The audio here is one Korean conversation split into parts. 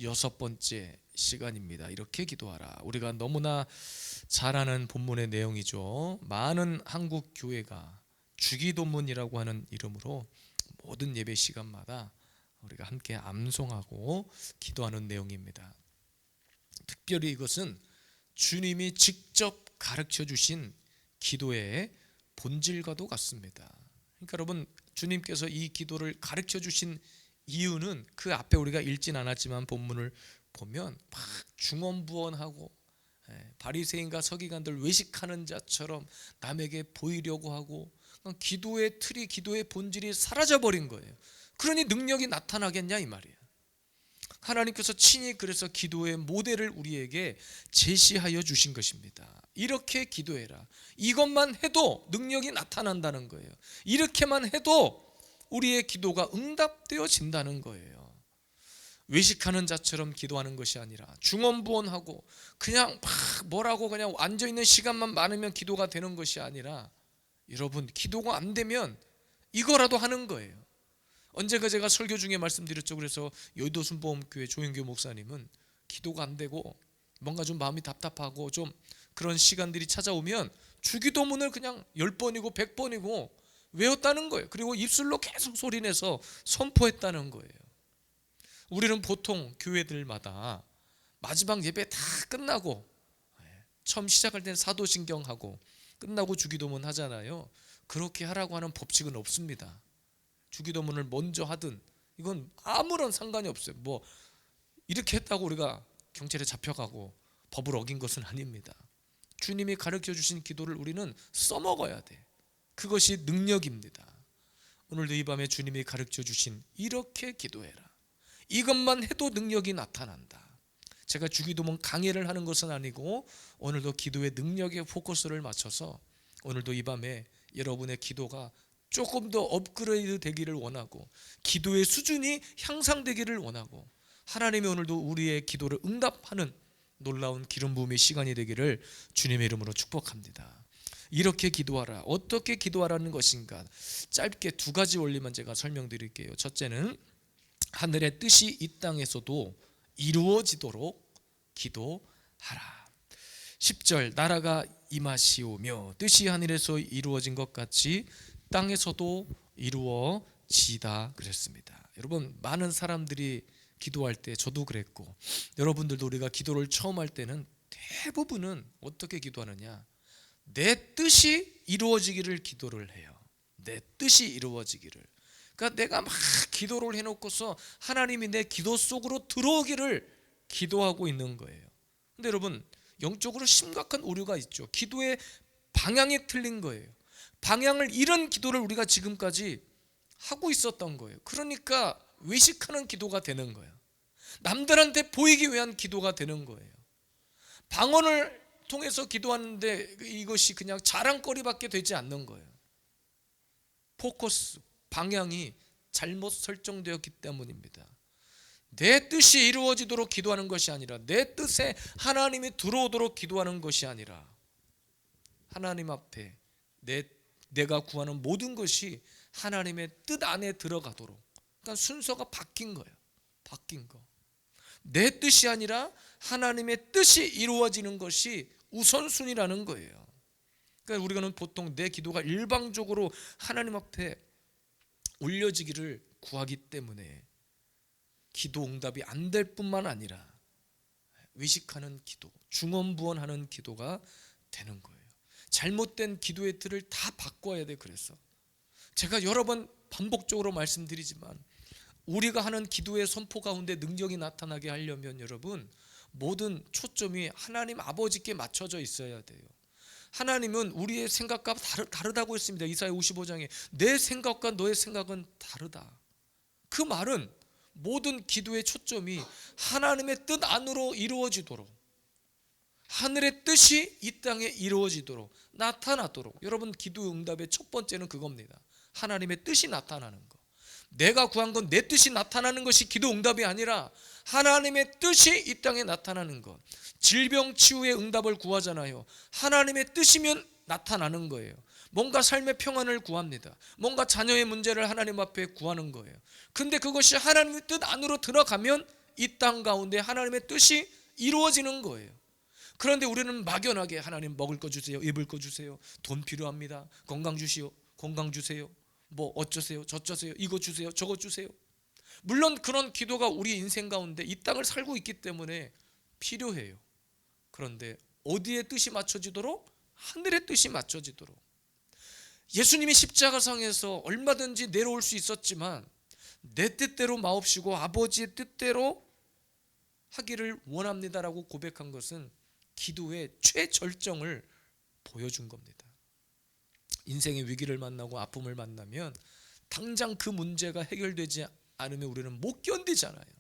6번째 시간입니다. 이렇게 기도하라. 우리가 너무나 잘 아는 본문의 내용이죠. 많은 한국 교회가 주기도문이라고 하는 이름으로 모든 예배 시간마다 우리가 함께 암송하고 기도하는 내용입니다. 특별히 이것은 주님이 직접 가르쳐 주신 기도의 본질과도 같습니다. 그러니까 여러분, 주님께서 이 기도를 가르쳐 주신 이유는 그 앞에 우리가 읽진 않았지만 본문을 보면 막 중언부언하고 바리새인과 서기관들 외식하는 자처럼 남에게 보이려고 하고 기도의 틀이, 기도의 본질이 사라져버린 거예요. 그러니 능력이 나타나겠냐 이 말이에요. 하나님께서 친히 그래서 기도의 모델을 우리에게 제시하여 주신 것입니다. 이렇게 기도해라. 이것만 해도 능력이 나타난다는 거예요. 이렇게만 해도 우리의 기도가 응답되어진다는 거예요. 외식하는 자처럼 기도하는 것이 아니라 중언부언하고 그냥 막 뭐라고 그냥 앉아있는 시간만 많으면 기도가 되는 것이 아니라, 여러분, 기도가 안 되면 이거라도 하는 거예요. 언젠가 제가 설교 중에 말씀드렸죠. 그래서 여의도 순복음교회 조영규 목사님은 기도가 안 되고 뭔가 좀 마음이 답답하고 좀 그런 시간들이 찾아오면 주기도문을 그냥 10번이고 100번이고 외웠다는 거예요. 그리고 입술로 계속 소리내서 선포했다는 거예요. 우리는 보통 교회들마다 마지막 예배 다 끝나고 처음 시작할 때는 사도신경하고 끝나고 주기도문 하잖아요. 그렇게 하라고 하는 법칙은 없습니다. 주기도문을 먼저 하든 이건 아무런 상관이 없어요. 뭐 이렇게 했다고 우리가 경찰에 잡혀가고 법을 어긴 것은 아닙니다. 주님이 가르쳐 주신 기도를 우리는 써먹어야 돼. 그것이 능력입니다. 오늘도 이 밤에 주님이 가르쳐 주신 이렇게 기도해라. 이것만 해도 능력이 나타난다. 제가 주기도문 강의를 하는 것은 아니고 오늘도 기도의 능력에 포커스를 맞춰서 오늘도 이 밤에 여러분의 기도가 조금 더 업그레이드 되기를 원하고 기도의 수준이 향상되기를 원하고 하나님이 오늘도 우리의 기도를 응답하는 놀라운 기름 부음의 시간이 되기를 주님의 이름으로 축복합니다. 이렇게 기도하라. 어떻게 기도하라는 것인가? 짧게 두 가지 원리만 제가 설명드릴게요. 첫째는 하늘의 뜻이 이 땅에서도 이루어지도록 기도하라. 10절 나라가 임하시오며 뜻이 하늘에서 이루어진 것 같이 땅에서도 이루어지다 그랬습니다. 여러분, 많은 사람들이 기도할 때 저도 그랬고 여러분들도 우리가 기도를 처음 할 때는 대부분은 어떻게 기도하느냐? 내 뜻이 이루어지기를 기도를 해요. 내 뜻이 이루어지기를. 그러니까 내가 막 기도를 해놓고서 하나님이 내 기도 속으로 들어오기를 기도하고 있는 거예요. 근데 여러분, 영적으로 심각한 오류가 있죠. 기도의 방향이 틀린 거예요. 방향을 잃은 기도를 우리가 지금까지 하고 있었던 거예요. 그러니까 외식하는 기도가 되는 거예요. 남들한테 보이기 위한 기도가 되는 거예요. 방언을 통해서 기도하는데 이것이 그냥 자랑거리밖에 되지 않는 거예요. 포커스, 방향이 잘못 설정되었기 때문입니다. 내 뜻이 이루어지도록 기도하는 것이 아니라 내 뜻에 하나님이 들어오도록 기도하는 것이 아니라 하나님 앞에 내가 구하는 모든 것이 하나님의 뜻 안에 들어가도록, 그러니까 순서가 바뀐 거예요. 바뀐 거. 내 뜻이 아니라 하나님의 뜻이 이루어지는 것이 우선순위라는 거예요. 그러니까 우리가는 보통 내 기도가 일방적으로 하나님 앞에 올려지기를 구하기 때문에 기도 응답이 안 될 뿐만 아니라 외식하는 기도, 중언부언하는 기도가 되는 거예요. 잘못된 기도의 틀을 다 바꿔야 돼. 그래서 제가 여러 번 반복적으로 말씀드리지만 우리가 하는 기도의 선포 가운데 능력이 나타나게 하려면 여러분, 모든 초점이 하나님 아버지께 맞춰져 있어야 돼요. 하나님은 우리의 생각과 다르다고 했습니다. 이사야 55장에 내 생각과 너의 생각은 다르다. 그 말은 모든 기도의 초점이 하나님의 뜻 안으로 이루어지도록, 하늘의 뜻이 이 땅에 이루어지도록, 나타나도록. 여러분, 기도 응답의 첫 번째는 그겁니다. 하나님의 뜻이 나타나는 거. 내가 구한 건 내 뜻이 나타나는 것이 기도 응답이 아니라 하나님의 뜻이 이 땅에 나타나는 것. 질병 치유의 응답을 구하잖아요. 하나님의 뜻이면 나타나는 거예요. 뭔가 삶의 평안을 구합니다. 뭔가 자녀의 문제를 하나님 앞에 구하는 거예요. 근데 그것이 하나님의 뜻 안으로 들어가면 이 땅 가운데 하나님의 뜻이 이루어지는 거예요. 그런데 우리는 막연하게 하나님 먹을 거 주세요, 입을 거 주세요, 돈 필요합니다, 건강 주시오, 건강 주세요, 뭐 어쩌세요 저쩌세요, 이거 주세요 저거 주세요. 물론 그런 기도가 우리 인생 가운데 이 땅을 살고 있기 때문에 필요해요. 그런데 어디에 뜻이 맞춰지도록? 하늘의 뜻이 맞춰지도록. 예수님이 십자가상에서 얼마든지 내려올 수 있었지만 내 뜻대로 마옵시고 아버지의 뜻대로 하기를 원합니다라고 고백한 것은 기도의 최절정을 보여준 겁니다. 인생의 위기를 만나고 아픔을 만나면 당장 그 문제가 해결되지 않으면 우리는 못 견디잖아요.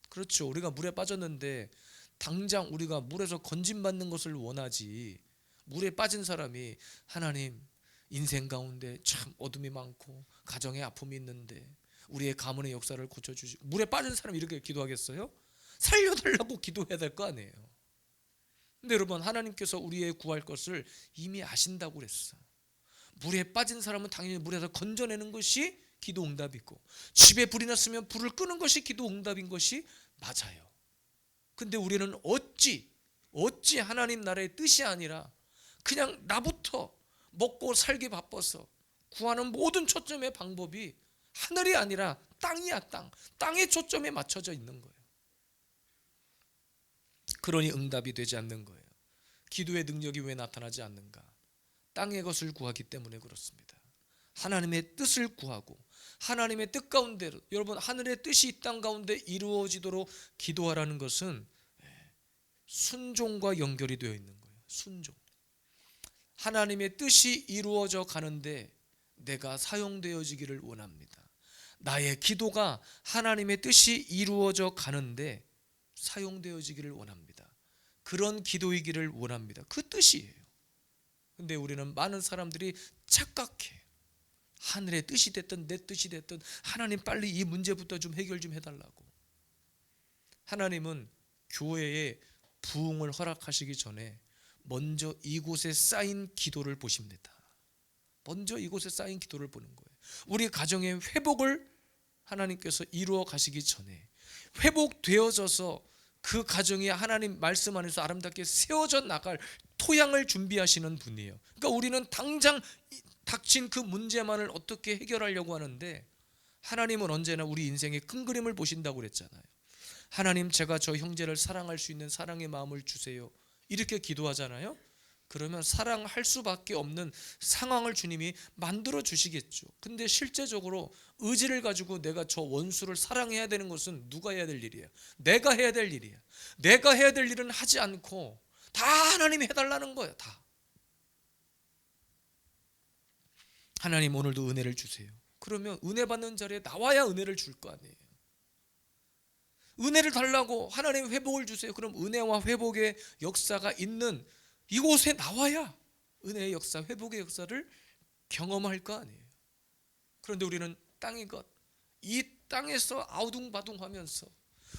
그렇죠. 우리가 물에 빠졌는데 당장 우리가 물에서 건짐받는 것을 원하지, 물에 빠진 사람이 하나님 인생 가운데 참 어둠이 많고 가정에 아픔이 있는데 우리의 가문의 역사를 고쳐주시고, 물에 빠진 사람이 이렇게 기도하겠어요? 살려달라고 기도해야 될 거 아니에요. 근데 여러분, 하나님께서 우리의 구할 것을 이미 아신다고 그랬어. 물에 빠진 사람은 당연히 물에서 건져내는 것이 기도 응답이고, 집에 불이 났으면 불을 끄는 것이 기도 응답인 것이 맞아요. 근데 우리는 어찌 하나님 나라의 뜻이 아니라 그냥 나부터 먹고 살기 바빠서 구하는 모든 초점의 방법이 하늘이 아니라 땅이야. 땅의 초점에 맞춰져 있는 거예요. 그러니 응답이 되지 않는 거예요. 기도의 능력이 왜 나타나지 않는가? 땅의 것을 구하기 때문에 그렇습니다. 하나님의 뜻을 구하고 하나님의 뜻 가운데로, 여러분, 하늘의 뜻이 이 땅 가운데 이루어지도록 기도하라는 것은 순종과 연결이 되어 있는 거예요. 순종. 하나님의 뜻이 이루어져 가는데 내가 사용되어지기를 원합니다. 나의 기도가 하나님의 뜻이 이루어져 가는데 사용되어지기를 원합니다. 그런 기도이기를 원합니다. 그 뜻이에요. 근데 우리는 많은 사람들이 착각해. 하늘의 뜻이 됐든 내 뜻이 됐든 하나님 빨리 이 문제부터 좀 해결 좀 해달라고. 하나님은 교회에 부흥을 허락하시기 전에 먼저 이곳에 쌓인 기도를 보십니다. 먼저 이곳에 쌓인 기도를 보는 거예요. 우리 가정의 회복을 하나님께서 이루어 가시기 전에 회복되어져서 그 가정이 하나님 말씀 안에서 아름답게 세워져 나갈 토양을 준비하시는 분이에요. 그러니까 우리는 당장 닥친 그 문제만을 어떻게 해결하려고 하는데, 하나님은 언제나 우리 인생의 큰 그림을 보신다고 그랬잖아요. 하나님, 제가 저 형제를 사랑할 수 있는 사랑의 마음을 주세요. 이렇게 기도하잖아요. 그러면 사랑할 수밖에 없는 상황을 주님이 만들어 주시겠죠. 근데 실제적으로 의지를 가지고 내가 저 원수를 사랑해야 되는 것은 누가 해야 될 일이에요? 내가 해야 될 일이에요. 내가 해야 될 일은 하지 않고 다 하나님이 해달라는 거예요. 다. 하나님, 오늘도 은혜를 주세요. 그러면 은혜 받는 자리에 나와야 은혜를 줄 거 아니에요. 은혜를 달라고 하나님 회복을 주세요. 그럼 은혜와 회복의 역사가 있는 이곳에 나와야 은혜의 역사, 회복의 역사를 경험할 거 아니에요. 그런데 우리는 땅의 것, 이 땅에서 아우둥바둥하면서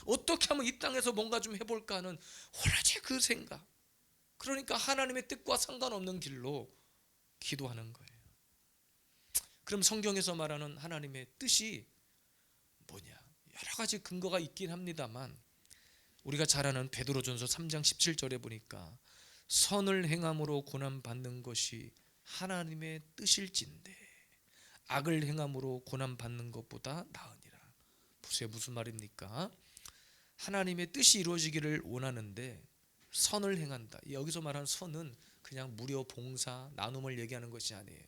어떻게 하면 이 땅에서 뭔가 좀 해볼까 하는 오로지 그 생각, 그러니까 하나님의 뜻과 상관없는 길로 기도하는 거예요. 그럼 성경에서 말하는 하나님의 뜻이 뭐냐? 여러 가지 근거가 있긴 합니다만, 우리가 잘 아는 베드로전서 3장 17절에 보니까 선을 행함으로 고난받는 것이 하나님의 뜻일진데 악을 행함으로 고난받는 것보다 나으니라. 보세요, 무슨 말입니까? 하나님의 뜻이 이루어지기를 원하는데 선을 행한다. 여기서 말하는 선은 그냥 무료 봉사, 나눔을 얘기하는 것이 아니에요.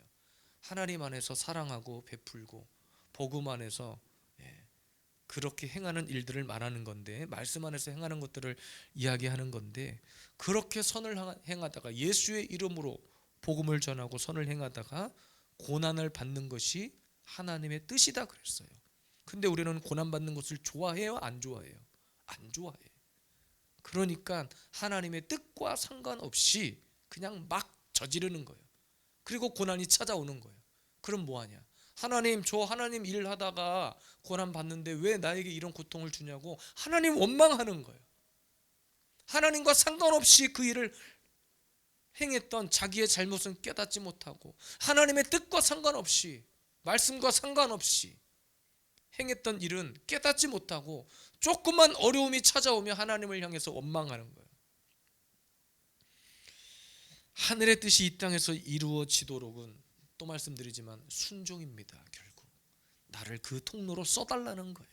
하나님 안에서 사랑하고 베풀고 복음 안에서 그렇게 행하는 일들을 말하는 건데, 말씀 안에서 행하는 것들을 이야기하는 건데, 그렇게 선을 행하다가 예수의 이름으로 복음을 전하고 선을 행하다가 고난을 받는 것이 하나님의 뜻이다 그랬어요. 근데 우리는 고난받는 것을 좋아해요? 안 좋아해요? 안 좋아해. 그러니까 하나님의 뜻과 상관없이 그냥 막 저지르는 거예요. 그리고 고난이 찾아오는 거예요. 그럼 뭐하냐? 하나님, 저 하나님 일하다가 고난 받는데 왜 나에게 이런 고통을 주냐고 하나님 원망하는 거예요. 하나님과 상관없이 그 일을 행했던 자기의 잘못은 깨닫지 못하고 하나님의 뜻과 상관없이, 말씀과 상관없이 행했던 일은 깨닫지 못하고 조금만 어려움이 찾아오면 하나님을 향해서 원망하는 거예요. 하늘의 뜻이 이 땅에서 이루어지도록은 또 말씀드리지만 순종입니다. 결국 나를 그 통로로 써달라는 거예요.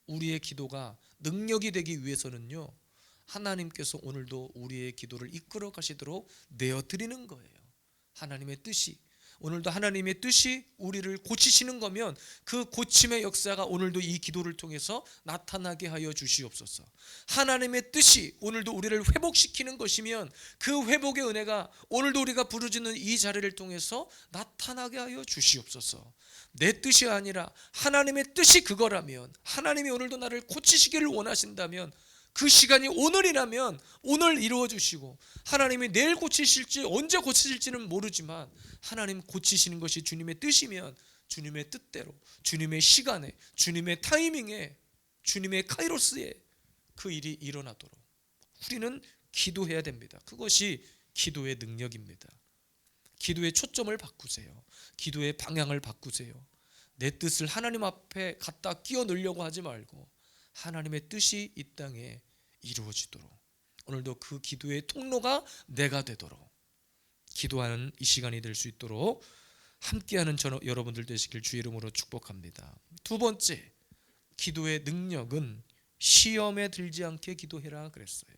우리의 기도가 능력이 되기 위해서는요, 하나님께서 오늘도 우리의 기도를 이끌어 가시도록 내어드리는 거예요. 하나님의 뜻이, 오늘도 하나님의 뜻이 우리를 고치시는 거면 그 고침의 역사가 오늘도 이 기도를 통해서 나타나게 하여 주시옵소서. 하나님의 뜻이 오늘도 우리를 회복시키는 것이면 그 회복의 은혜가 오늘도 우리가 부르짖는 이 자리를 통해서 나타나게 하여 주시옵소서. 내 뜻이 아니라 하나님의 뜻이 그거라면, 하나님이 오늘도 나를 고치시기를 원하신다면 그 시간이 오늘이라면 오늘 이루어 주시고, 하나님이 내일 고치실지 언제 고치실지는 모르지만 하나님 고치시는 것이 주님의 뜻이면 주님의 뜻대로, 주님의 시간에, 주님의 타이밍에, 주님의 카이로스에 그 일이 일어나도록 우리는 기도해야 됩니다. 그것이 기도의 능력입니다. 기도의 초점을 바꾸세요. 기도의 방향을 바꾸세요. 내 뜻을 하나님 앞에 갖다 끼워 넣으려고 하지 말고 하나님의 뜻이 이 땅에 이루어지도록, 오늘도 그 기도의 통로가 내가 되도록 기도하는 이 시간이 될 수 있도록 함께하는 여러분들 되시길 주의 이름으로 축복합니다. 두 번째, 기도의 능력은 시험에 들지 않게 기도해라 그랬어요.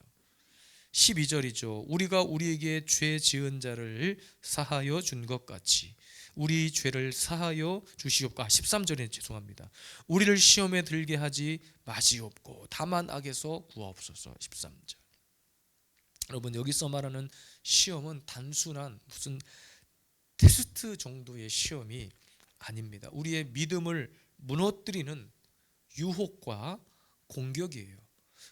12절이죠. 우리가 우리에게 죄 지은 자를 사하여 준 것 같이 우리 죄를 사하여 주시옵고, 13절에 죄송합니다. 우리를 시험에 들게 하지 마시옵고 다만 악에서 구하옵소서. 13절. 여러분, 여기서 말하는 시험은 단순한 무슨 테스트 정도의 시험이 아닙니다. 우리의 믿음을 무너뜨리는 유혹과 공격이에요.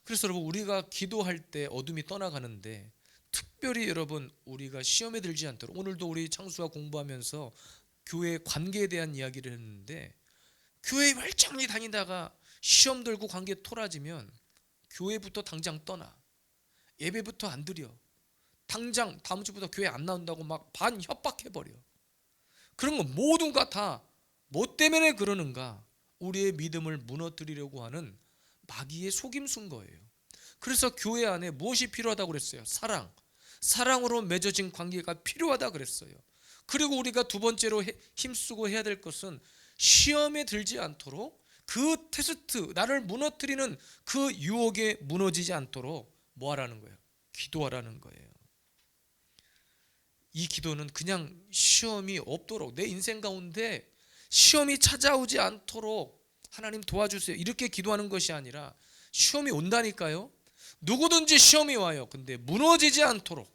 그래서 여러분, 우리가 기도할 때 어둠이 떠나가는데, 특별히 여러분 우리가 시험에 들지 않도록, 오늘도 우리 창수가 공부하면서 교회 관계에 대한 이야기를 했는데, 교회에 멀쩡히 다니다가 시험 들고 관계 토라지면 교회부터 당장 떠나, 예배부터 안 드려, 당장 다음 주부터 교회 안 나온다고 막 반 협박해버려. 그런 거 모두가 다 뭐 때문에 그러는가? 우리의 믿음을 무너뜨리려고 하는 마귀의 속임수인 거예요. 그래서 교회 안에 무엇이 필요하다고 그랬어요? 사랑으로 맺어진 관계가 필요하다 그랬어요. 그리고 우리가 두 번째로 힘쓰고 해야 될 것은 시험에 들지 않도록, 그 테스트, 나를 무너뜨리는 그 유혹에 무너지지 않도록 뭐 하라는 거예요? 기도하라는 거예요. 이 기도는 그냥 시험이 없도록, 내 인생 가운데 시험이 찾아오지 않도록 하나님 도와주세요 이렇게 기도하는 것이 아니라, 시험이 온다니까요. 누구든지 시험이 와요. 근데 무너지지 않도록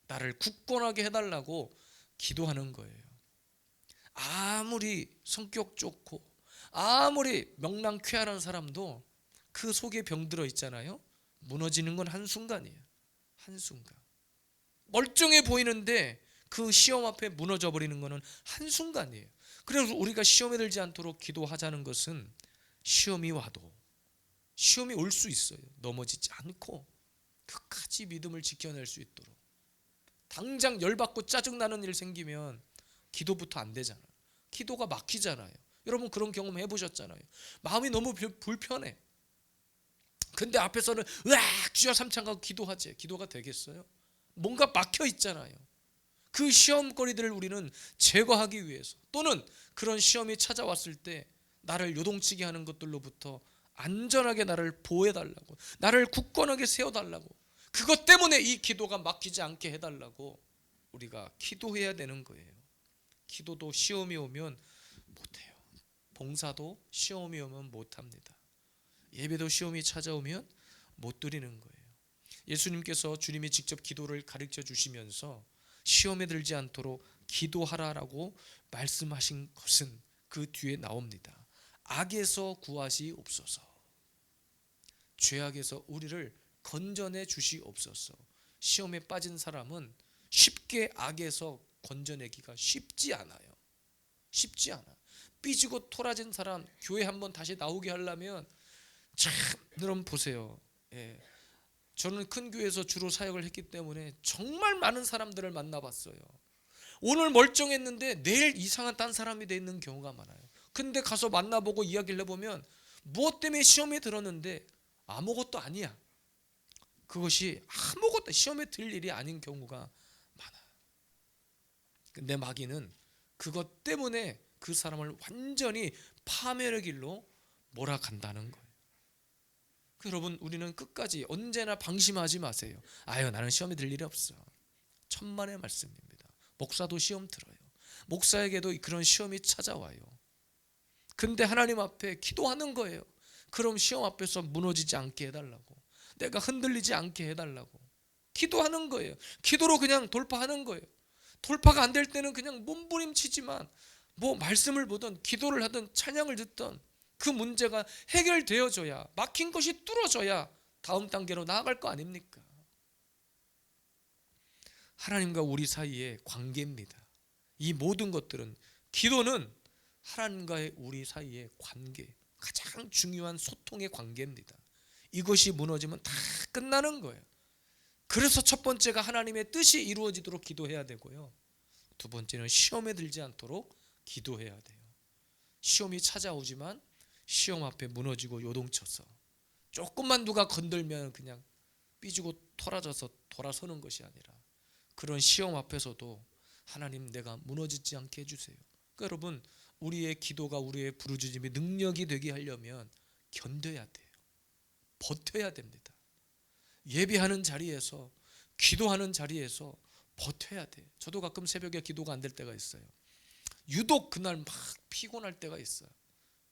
나를 굳건하게 해달라고 기도하는 거예요. 아무리 성격 좋고 아무리 명랑쾌활한 사람도 그 속에 병들어 있잖아요. 무너지는 건 한순간이에요. 한순간. 멀쩡해 보이는데 그 시험 앞에 무너져 버리는 것은 한순간이에요. 그래서 우리가 시험에 들지 않도록 기도하자는 것은, 시험이 와도, 시험이 올 수 있어요. 넘어지지 않고 끝까지 믿음을 지켜낼 수 있도록. 당장 열받고 짜증나는 일 생기면 기도부터 안 되잖아요. 기도가 막히잖아요. 여러분 그런 경험 해보셨잖아요. 마음이 너무 불편해. 근데 앞에서는 으악 주여 삼창하고 기도하지. 기도가 되겠어요? 뭔가 막혀 있잖아요. 그 시험거리들을 우리는 제거하기 위해서, 또는 그런 시험이 찾아왔을 때 나를 요동치게 하는 것들로부터 안전하게 나를 보호해달라고, 나를 굳건하게 세워달라고, 그것 때문에 이 기도가 막히지 않게 해달라고 우리가 기도해야 되는 거예요. 기도도 시험이 오면 못해요. 봉사도 시험이 오면 못합니다. 예배도 시험이 찾아오면 못 드리는 거예요. 예수님께서 주님이 직접 기도를 가르쳐 주시면서 시험에 들지 않도록 기도하라라고 말씀하신 것은 그 뒤에 나옵니다. 악에서 구하시옵소서. 죄악에서 우리를 건져내 주시옵소서. 시험에 빠진 사람은 쉽게 악에서 건져내기가 쉽지 않아요. 쉽지 않아. 삐지고 토라진 사람 교회 한번 다시 나오게 하려면 참, 여러분 보세요. 예. 저는 큰 교회에서 주로 사역을 했기 때문에 정말 많은 사람들을 만나봤어요. 오늘 멀쩡했는데 내일 이상한 딴 사람이 돼 있는 경우가 많아요. 근데 가서 만나보고 이야기를 해보면 무엇 때문에 시험에 들었는데 아무것도 아니야. 그것이 아무것도 시험에 들 일이 아닌 경우가 많아. 근데 마귀는 그것 때문에 그 사람을 완전히 파멸의 길로 몰아간다는 거예요. 여러분, 우리는 끝까지 언제나 방심하지 마세요. 아유, 나는 시험에 들 일이 없어. 천만의 말씀입니다. 목사도 시험 들어요. 목사에게도 그런 시험이 찾아와요. 근데 하나님 앞에 기도하는 거예요. 그럼 시험 앞에서 무너지지 않게 해달라고, 내가 흔들리지 않게 해달라고 기도하는 거예요. 기도로 그냥 돌파하는 거예요. 돌파가 안 될 때는 그냥 몸부림치지만 뭐 말씀을 보든 기도를 하든 찬양을 듣든 그 문제가 해결되어져야, 막힌 것이 뚫어져야 다음 단계로 나아갈 거 아닙니까? 하나님과 우리 사이의 관계입니다. 이 모든 것들은, 기도는 하나님과의 우리 사이의 관계, 가장 중요한 소통의 관계입니다. 이것이 무너지면 다 끝나는 거예요. 그래서 첫 번째가 하나님의 뜻이 이루어지도록 기도해야 되고요, 두 번째는 시험에 들지 않도록 기도해야 돼요. 시험이 찾아오지만 시험 앞에 무너지고 요동쳐서 조금만 누가 건들면 그냥 삐지고 토라져서 돌아서는 것이 아니라, 그런 시험 앞에서도 하나님, 내가 무너지지 않게 해주세요. 그러니까 여러분, 우리의 기도가 우리의 부르짖음이 능력이 되게 하려면 견뎌야 돼요. 버텨야 됩니다. 예배하는 자리에서, 기도하는 자리에서 버텨야 돼요. 저도 가끔 새벽에 기도가 안 될 때가 있어요. 유독 그날 막 피곤할 때가 있어요.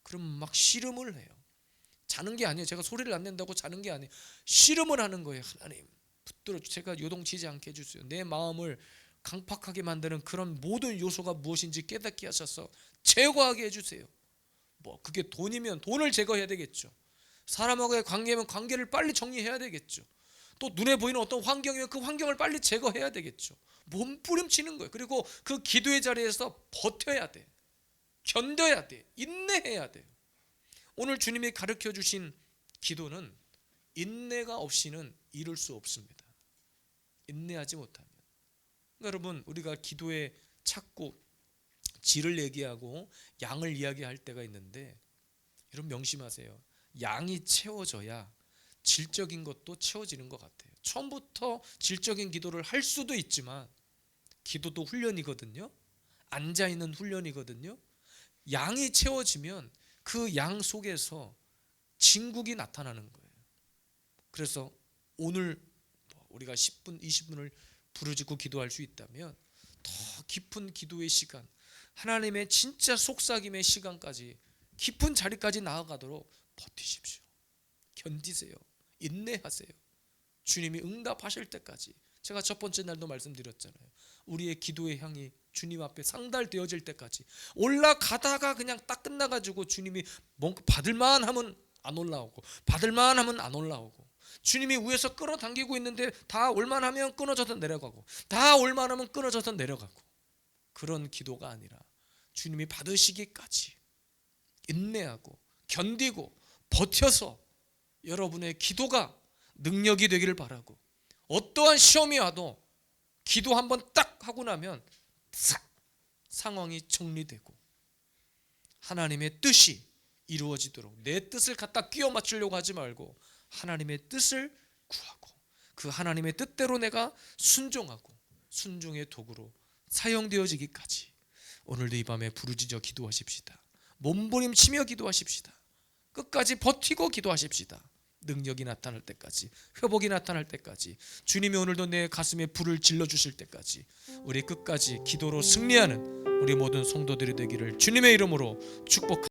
그럼 막 씨름을 해요. 자는 게 아니에요. 제가 소리를 안 낸다고 자는 게 아니에요. 씨름을 하는 거예요. 하나님, 붙들어 제가 요동치지 않게 해주세요. 내 마음을 강팍하게 만드는 그런 모든 요소가 무엇인지 깨닫게 하셔서 제거하게 해주세요. 뭐 그게 돈이면 돈을 제거해야 되겠죠. 사람하고의 관계면 관계를 빨리 정리해야 되겠죠. 또 눈에 보이는 어떤 환경이면 그 환경을 빨리 제거해야 되겠죠. 몸부림치는 거예요. 그리고 그 기도의 자리에서 버텨야 돼. 견뎌야 돼. 인내해야 돼요. 오늘 주님이 가르쳐 주신 기도는 인내가 없이는 이룰 수 없습니다. 인내하지 못하면. 그러니까 여러분, 우리가 기도에 찾고 질을 얘기하고 양을 이야기할 때가 있는데, 여러분 명심하세요. 양이 채워져야 질적인 것도 채워지는 것 같아요. 처음부터 질적인 기도를 할 수도 있지만 기도도 훈련이거든요. 앉아있는 훈련이거든요. 양이 채워지면 그 양 속에서 진국이 나타나는 거예요. 그래서 오늘 우리가 10분, 20분을 부르짖고 기도할 수 있다면 더 깊은 기도의 시간, 하나님의 진짜 속삭임의 시간까지, 깊은 자리까지 나아가도록 버티십시오. 견디세요. 인내하세요. 주님이 응답하실 때까지. 제가 첫 번째 날도 말씀드렸잖아요. 우리의 기도의 향이 주님 앞에 상달되어질 때까지, 올라가다가 그냥 딱 끝나가지고 주님이 뭔가 받을만 하면 안 올라오고, 받을만 하면 안 올라오고, 주님이 위에서 끌어당기고 있는데 다 올만하면 끊어져서 내려가고, 다 올만하면 끊어져서 내려가고, 그런 기도가 아니라 주님이 받으시기까지 인내하고 견디고 버텨서 여러분의 기도가 능력이 되기를 바라고, 어떠한 시험이 와도 기도 한번 딱 하고 나면 싹 상황이 정리되고 하나님의 뜻이 이루어지도록, 내 뜻을 갖다 끼워 맞추려고 하지 말고 하나님의 뜻을 구하고 그 하나님의 뜻대로 내가 순종하고 순종의 도구로 사용되어지기까지 오늘도 이 밤에 부르짖어 기도하십시다. 몸부림치며 기도하십시다. 끝까지 버티고 기도하십시다. 능력이 나타날 때까지, 회복이 나타날 때까지, 주님이 오늘도 내 가슴에 불을 질러주실 때까지 우리 끝까지 기도로 승리하는 우리 모든 성도들이 되기를 주님의 이름으로 축복합니다.